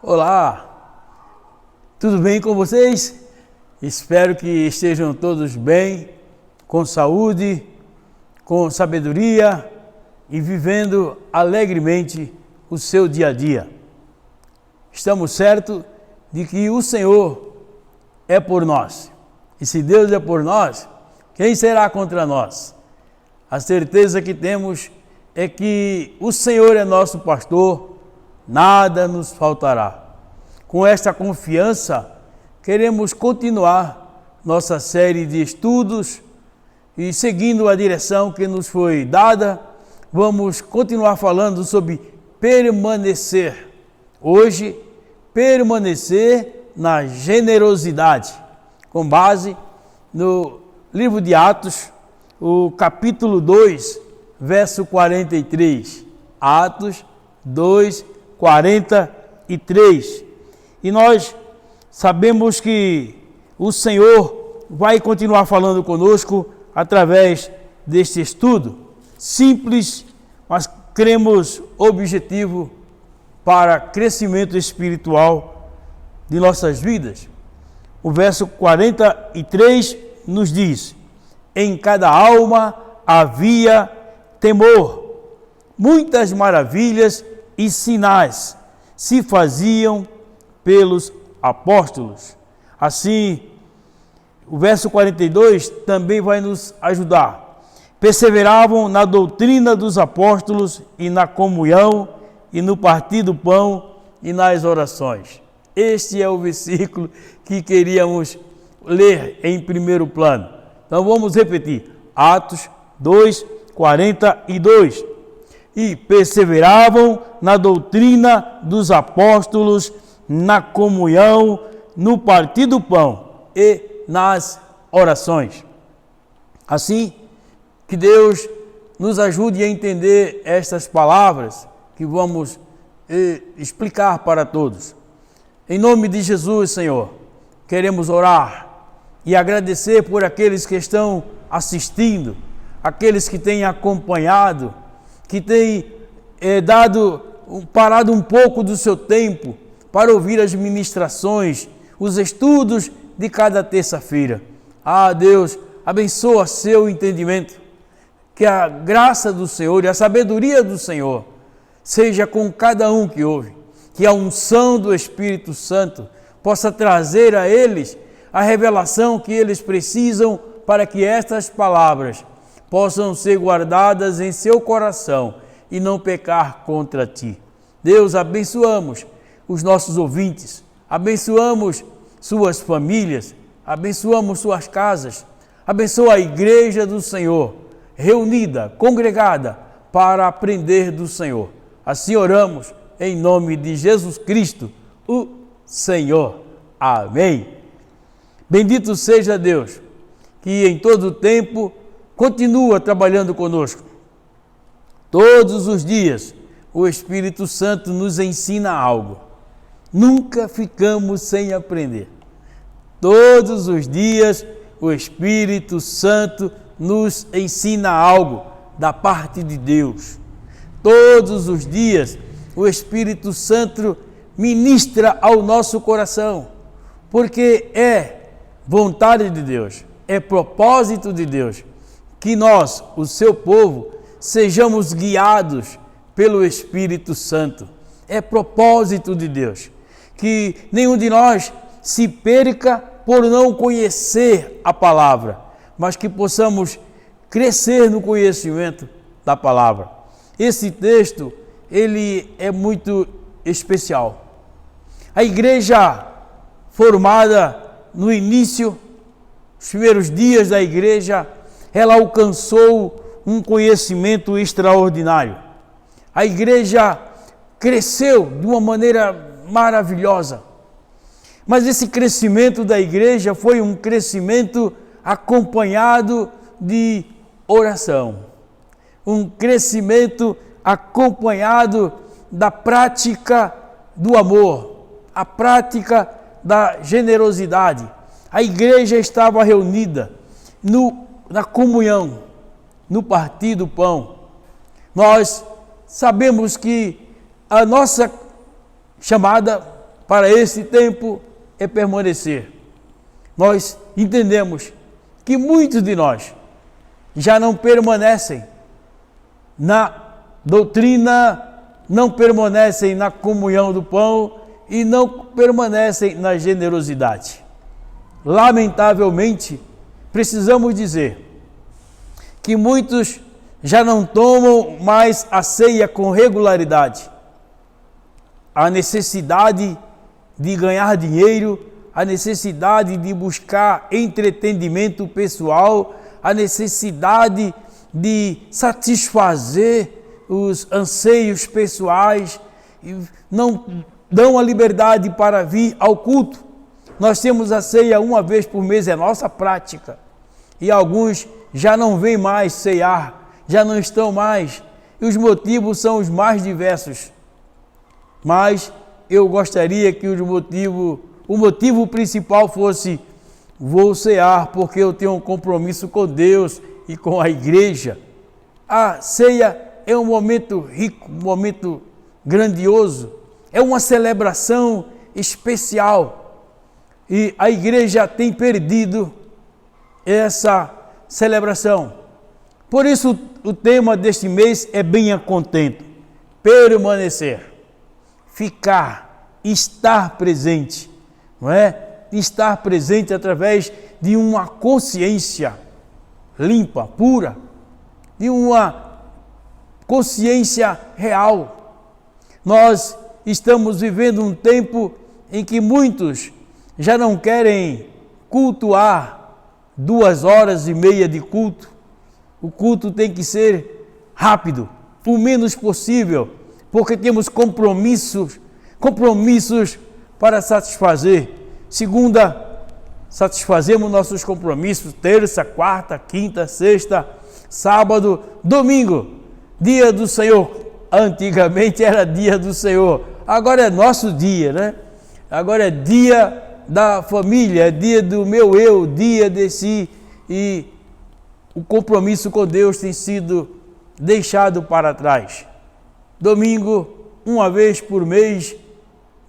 Olá, tudo bem com vocês? Espero que estejam todos bem, com saúde, com sabedoria e vivendo alegremente o seu dia a dia. Estamos certos de que o Senhor é por nós. E se Deus é por nós, quem será contra nós? A certeza que temos é que o Senhor é nosso pastor, nada nos faltará. Com esta confiança, queremos continuar nossa série de estudos e, seguindo a direção que nos foi dada, vamos continuar falando sobre permanecer. Hoje, permanecer na generosidade, com base no livro de Atos, o capítulo 2, verso 43. Atos 2, 43. E nós sabemos que o Senhor vai continuar falando conosco através deste estudo. Simples, mas cremos objetivo para crescimento espiritual de nossas vidas. O verso 43 nos diz: em cada alma havia temor, muitas maravilhas e sinais se faziam pelos apóstolos. Assim, o verso 42 também vai nos ajudar. Perseveravam na doutrina dos apóstolos e na comunhão e no partir do pão e nas orações. Este é o versículo que queríamos ler em primeiro plano. Então vamos repetir. Atos 2, 42. E perseveravam na doutrina dos apóstolos, na comunhão, no partir do pão e nas orações. Assim, que Deus nos ajude a entender estas palavras que vamos explicar para todos. Em nome de Jesus, Senhor, queremos orar e agradecer por aqueles que estão assistindo, aqueles que têm acompanhado, que têm parado um pouco do seu tempo para ouvir as ministrações, os estudos de cada terça-feira. Ah, Deus, abençoa seu entendimento, que a graça do Senhor e a sabedoria do Senhor seja com cada um que ouve, que a unção do Espírito Santo possa trazer a eles a revelação que eles precisam para que estas palavras possam ser guardadas em seu coração e não pecar contra ti. Deus, abençoamos os nossos ouvintes, abençoamos suas famílias, abençoamos suas casas, abençoa a igreja do Senhor, reunida, congregada, para aprender do Senhor. Assim oramos em nome de Jesus Cristo, o Senhor. Amém. Bendito seja Deus, que em todo o tempo continua trabalhando conosco. Todos os dias o Espírito Santo nos ensina algo. Nunca ficamos sem aprender. Todos os dias o Espírito Santo nos ensina algo da parte de Deus. Todos os dias o Espírito Santo ministra ao nosso coração, porque é vontade de Deus, é propósito de Deus, que nós, o seu povo, sejamos guiados pelo Espírito Santo. É propósito de Deus, que nenhum de nós se perca por não conhecer a palavra, mas que possamos crescer no conhecimento da palavra. Esse texto, ele é muito especial. A igreja formada no início, os primeiros dias da igreja, ela alcançou um conhecimento extraordinário. A igreja cresceu de uma maneira maravilhosa. Mas esse crescimento da igreja foi um crescimento acompanhado de oração. Um crescimento acompanhado da prática do amor, a prática da generosidade. A igreja estava reunida na comunhão, no partir do pão. Nós sabemos que a nossa chamada para esse tempo é permanecer. Nós entendemos que muitos de nós já não permanecem na doutrina, não permanecem na comunhão do pão e não permanecem na generosidade. Lamentavelmente, precisamos dizer que muitos já não tomam mais a ceia com regularidade. A necessidade de ganhar dinheiro, a necessidade de buscar entretenimento pessoal, a necessidade de satisfazer os anseios pessoais, não dão a liberdade para vir ao culto. Nós temos a ceia uma vez por mês, é nossa prática. E alguns já não vêm mais ceiar, já não estão mais. E os motivos são os mais diversos. Mas eu gostaria que o motivo principal fosse: vou cear porque eu tenho um compromisso com Deus e com a igreja. A ceia é um momento rico, um momento grandioso, é uma celebração especial. E a igreja tem perdido essa celebração. Por isso o tema deste mês é bem a contento: permanecer, ficar, estar presente, não é? Estar presente através de uma consciência limpa, pura, de uma consciência real. Nós estamos vivendo um tempo em que muitos já não querem cultuar 2h30 de culto. O culto tem que ser rápido, o menos possível, porque temos compromissos para satisfazer. Segunda, satisfazemos nossos compromissos. Terça, quarta, quinta, sexta, sábado, domingo, dia do Senhor. Antigamente era dia do Senhor, agora é nosso dia, né? Agora é dia da família, é dia do meu eu, dia de si, e o compromisso com Deus tem sido deixado para trás. Domingo, uma vez por mês,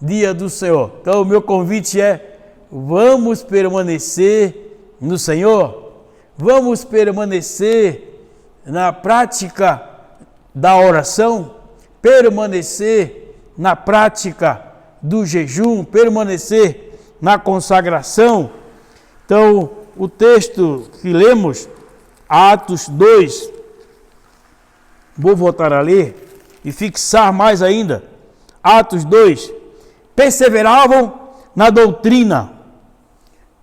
dia do Senhor. Então o meu convite é: vamos permanecer no Senhor, vamos permanecer na prática da oração, permanecer na prática do jejum, permanecer na consagração. Então, o texto que lemos, Atos 2, vou voltar a ler e fixar mais ainda. Atos 2, perseveravam na doutrina,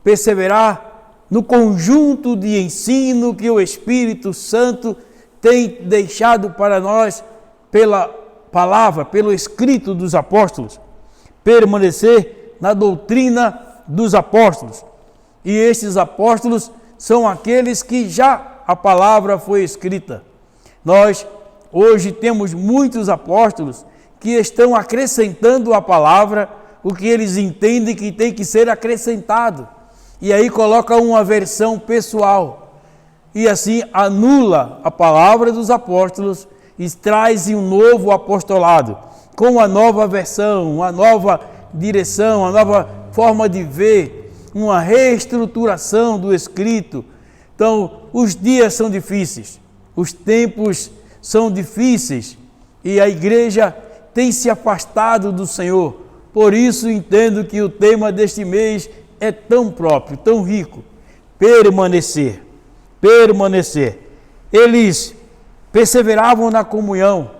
perseverar no conjunto de ensino que o Espírito Santo tem deixado para nós pela palavra, pelo escrito dos apóstolos. Permanecer na doutrina dos apóstolos. E esses apóstolos são aqueles que já a palavra foi escrita. Nós hoje temos muitos apóstolos que estão acrescentando à palavra o que eles entendem que tem que ser acrescentado. E aí coloca uma versão pessoal. E assim anula a palavra dos apóstolos e traz um novo apostolado, com uma nova versão, uma nova direção, uma nova forma de ver, uma reestruturação do escrito. Então, os dias são difíceis, os tempos são difíceis e a igreja tem se afastado do Senhor. Por isso entendo que o tema deste mês é tão próprio, tão rico: permanecer, permanecer. Eles perseveravam na comunhão.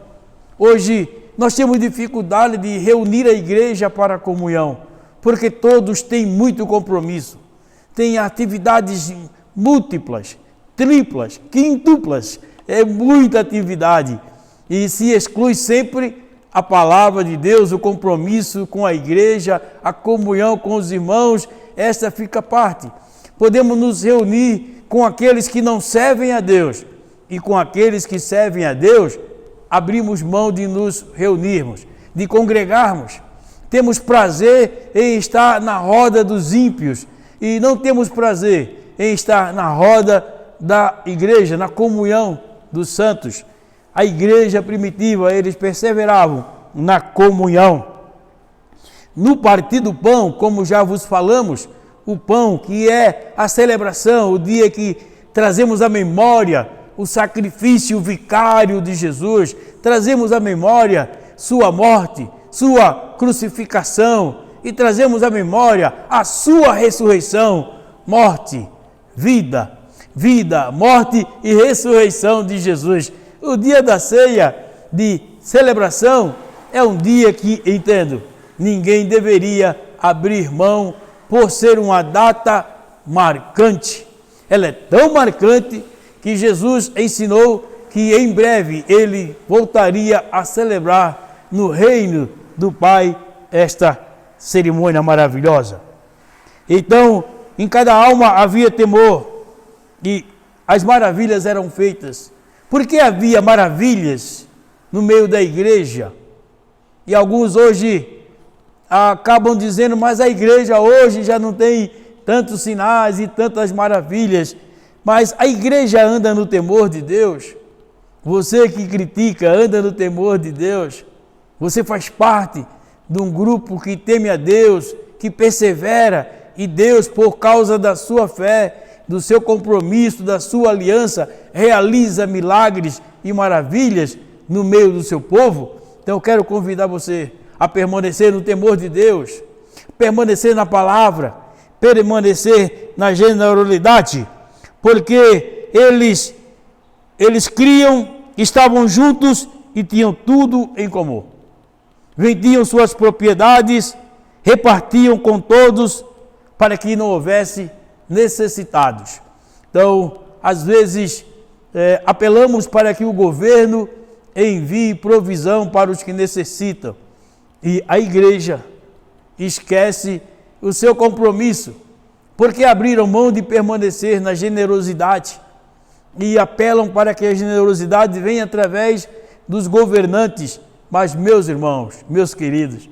Hoje nós temos dificuldade de reunir a igreja para a comunhão, porque todos têm muito compromisso, têm atividades múltiplas, triplas, quintuplas, é muita atividade, e se exclui sempre a palavra de Deus, o compromisso com a igreja, a comunhão com os irmãos, essa fica à parte. Podemos nos reunir com aqueles que não servem a Deus, e com aqueles que servem a Deus, abrimos mão de nos reunirmos, de congregarmos. Temos prazer em estar na roda dos ímpios e não temos prazer em estar na roda da igreja, na comunhão dos santos. A igreja primitiva, eles perseveravam na comunhão. no partir do pão, como já vos falamos, o pão que é a celebração, o dia que trazemos à memória o sacrifício vicário de Jesus, trazemos à memória sua morte, sua crucificação e trazemos à memória a sua ressurreição, morte, vida, morte e ressurreição de Jesus. O dia da ceia de celebração é um dia que, entendo, ninguém deveria abrir mão por ser uma data marcante. Ela é tão marcante que Jesus ensinou que em breve ele voltaria a celebrar no reino do Pai esta cerimônia maravilhosa. Então, em cada alma havia temor e as maravilhas eram feitas. Por que havia maravilhas no meio da igreja? E alguns hoje acabam dizendo, mas a igreja hoje já não tem tantos sinais e tantas maravilhas. Mas a igreja anda no temor de Deus. Você que critica, anda no temor de Deus. Você faz parte de um grupo que teme a Deus, que persevera, e Deus, por causa da sua fé, do seu compromisso, da sua aliança, realiza milagres e maravilhas no meio do seu povo. Então eu quero convidar você a permanecer no temor de Deus, permanecer na palavra, permanecer na generosidade, porque eles criam, estavam juntos e tinham tudo em comum. Vendiam suas propriedades, repartiam com todos, para que não houvesse necessitados. Então, às vezes, apelamos para que o governo envie provisão para os que necessitam. E a igreja esquece o seu compromisso, porque abriram mão de permanecer na generosidade e apelam para que a generosidade venha através dos governantes. Mas, meus irmãos, meus queridos,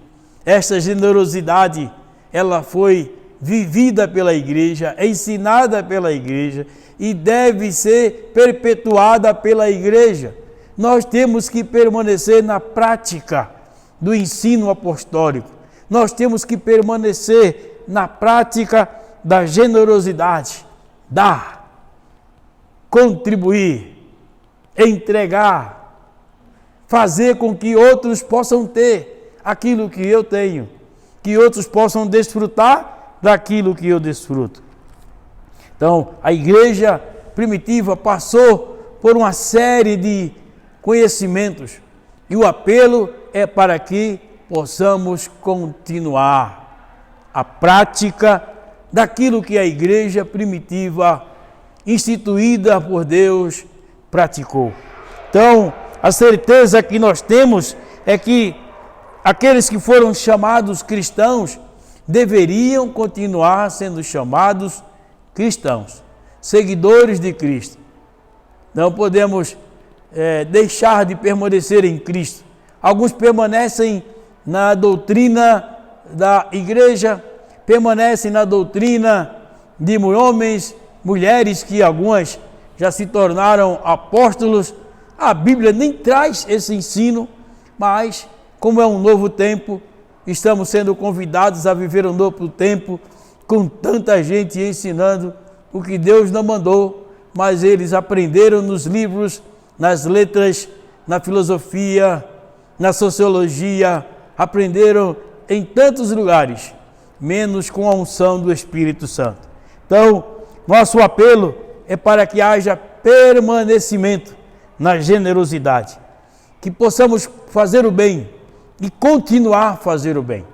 essa generosidade, ela foi vivida pela igreja, ensinada pela igreja e deve ser perpetuada pela igreja. Nós temos que permanecer na prática do ensino apostólico. Nós temos que permanecer na prática da generosidade, dar, contribuir, entregar, fazer com que outros possam ter aquilo que eu tenho, que outros possam desfrutar daquilo que eu desfruto. Então, a igreja primitiva passou por uma série de conhecimentos e o apelo é para que possamos continuar a prática daquilo que a igreja primitiva, instituída por Deus, praticou. Então, a certeza que nós temos é que aqueles que foram chamados cristãos deveriam continuar sendo chamados cristãos, seguidores de Cristo. Não podemos deixar de permanecer em Cristo. Alguns permanecem na doutrina da igreja, permanecem na doutrina de homens, mulheres, que algumas já se tornaram apóstolos. A Bíblia nem traz esse ensino, mas como é um novo tempo, estamos sendo convidados a viver um novo tempo, com tanta gente ensinando o que Deus não mandou, mas eles aprenderam nos livros, nas letras, na filosofia, na sociologia, aprenderam em tantos lugares, menos com a unção do Espírito Santo. Então, nosso apelo é para que haja permanecimento na generosidade, que possamos fazer o bem e continuar a fazer o bem.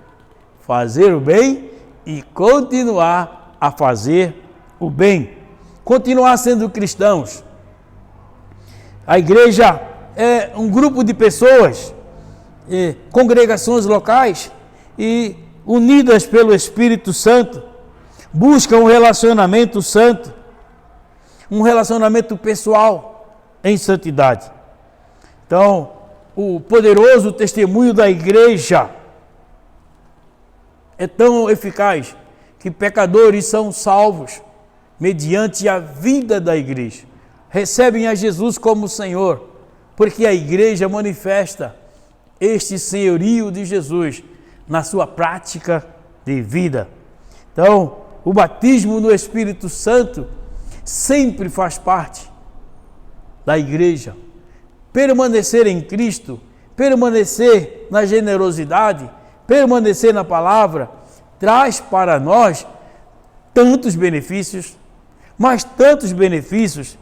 Fazer o bem e continuar a fazer o bem. Continuar sendo cristãos. A igreja é um grupo de pessoas, congregações locais e unidas pelo Espírito Santo, buscam um relacionamento santo, um relacionamento pessoal em santidade. Então, o poderoso testemunho da igreja é tão eficaz que pecadores são salvos mediante a vida da igreja. Recebem a Jesus como Senhor, porque a igreja manifesta este senhorio de Jesus na sua prática de vida. Então, o batismo no Espírito Santo sempre faz parte da igreja. Permanecer em Cristo, permanecer na generosidade, permanecer na palavra, traz para nós tantos benefícios, mas tantos benefícios,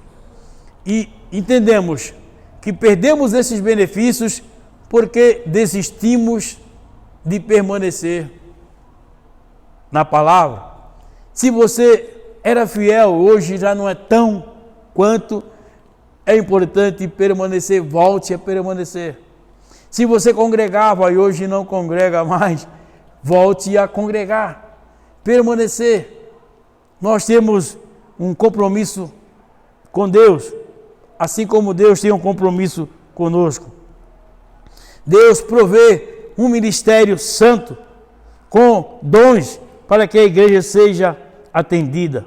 e entendemos que perdemos esses benefícios porque desistimos de permanecer na palavra. Se você era fiel, hoje já não é tão quanto é importante permanecer, volte a permanecer. Se você congregava e hoje não congrega mais, volte a congregar, permanecer. Nós temos um compromisso com Deus, assim como Deus tem um compromisso conosco. Deus provê um ministério santo com dons para que a igreja seja atendida.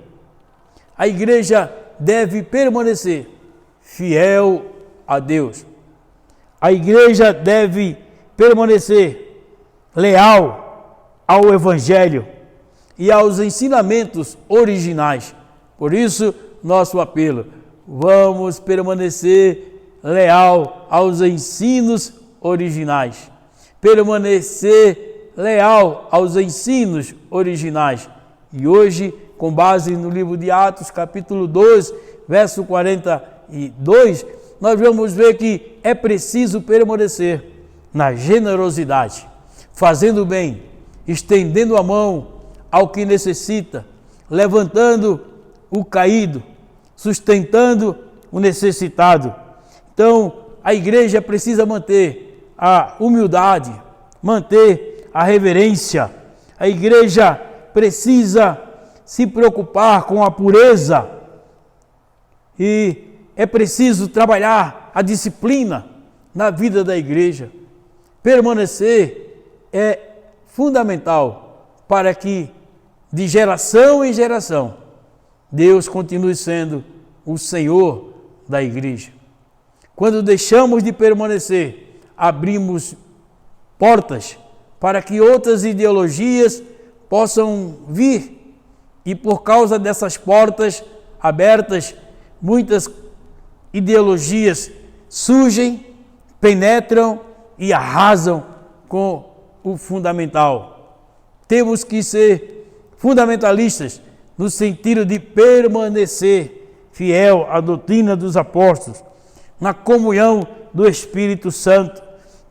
A igreja deve permanecer fiel a Deus. A igreja deve permanecer leal ao Evangelho e aos ensinamentos originais. Por isso, nosso apelo: vamos permanecer leal aos ensinos originais. Permanecer leal aos ensinos originais. E hoje, com base no livro de Atos, capítulo 2, verso 42, nós vamos ver que é preciso permanecer na generosidade, fazendo bem, estendendo a mão ao que necessita, levantando o caído, sustentando o necessitado. Então, a igreja precisa manter a humildade, manter a reverência. A igreja precisa se preocupar com a pureza e é preciso trabalhar a disciplina na vida da igreja. Permanecer é fundamental para que, de geração em geração, Deus continue sendo o Senhor da igreja. Quando deixamos de permanecer, abrimos portas para que outras ideologias possam vir, e por causa dessas portas abertas, muitas ideologias surgem, penetram e arrasam com o fundamental. Temos que ser fundamentalistas no sentido de permanecer fiel à doutrina dos apóstolos, na comunhão do Espírito Santo.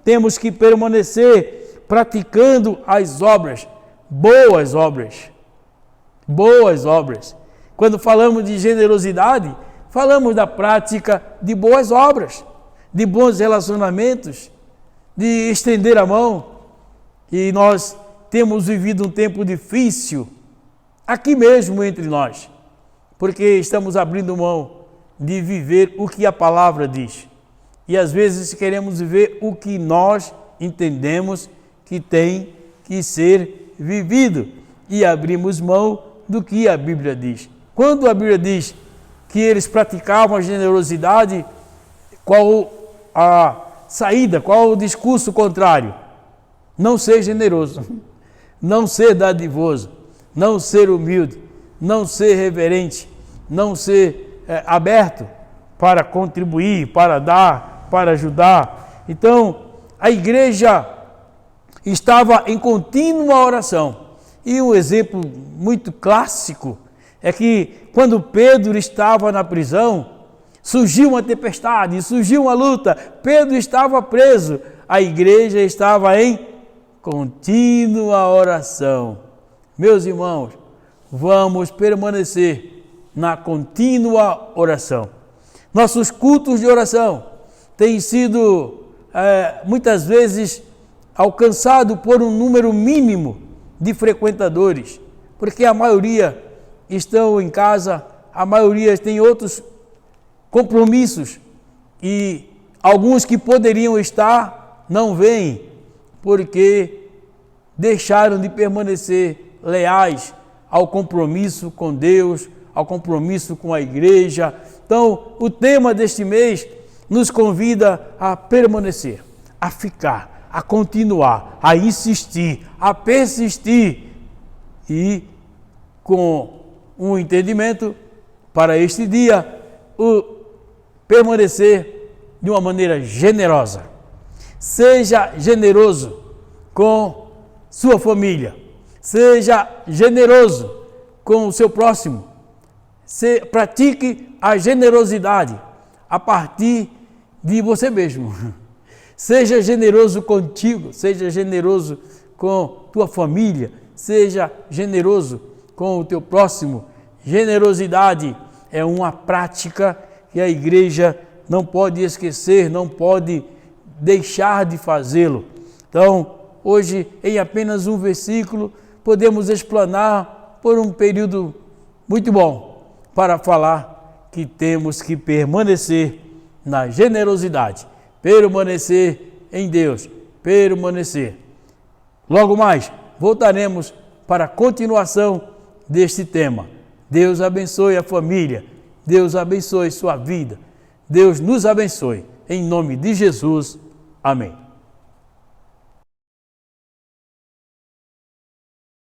Temos que permanecer praticando as obras, boas obras. Boas obras. Quando falamos de generosidade, falamos da prática de boas obras, de bons relacionamentos, de estender a mão. E nós temos vivido um tempo difícil, aqui mesmo entre nós, porque estamos abrindo mão de viver o que a palavra diz. E às vezes queremos viver o que nós entendemos que tem que ser vivido. E abrimos mão do que a Bíblia diz. Quando a Bíblia diz que eles praticavam a generosidade, qual a saída, qual o discurso contrário? Não ser generoso, não ser dadivoso, não ser humilde, não ser reverente, não ser aberto para contribuir, para dar, para ajudar. Então, a igreja estava em contínua oração. E um exemplo muito clássico é que quando Pedro estava na prisão, surgiu uma tempestade, surgiu uma luta, Pedro estava preso, a igreja estava em contínua oração. Meus irmãos, vamos permanecer na contínua oração. Nossos cultos de oração têm sido muitas vezes alcançados por um número mínimo de frequentadores, porque a maioria estão em casa, a maioria tem outros compromissos e alguns que poderiam estar não vêm, porque deixaram de permanecer leais ao compromisso com Deus, ao compromisso com a igreja. Então, o tema deste mês nos convida a permanecer, a ficar, a continuar, a insistir, a persistir e com um entendimento para este dia, permanecer de uma maneira generosa. Seja generoso com sua família, seja generoso com o seu próximo, pratique a generosidade a partir de você mesmo. Seja generoso contigo, seja generoso com tua família, seja generoso com o teu próximo. Generosidade é uma prática que a igreja não pode esquecer, não pode deixar de fazê-lo. Então, hoje, em apenas um versículo, podemos explanar por um período muito bom para falar que temos que permanecer na generosidade, permanecer em Deus, permanecer. Logo mais, voltaremos para a continuação deste tema. Deus abençoe a família, Deus abençoe sua vida, Deus nos abençoe. Em nome de Jesus, amém.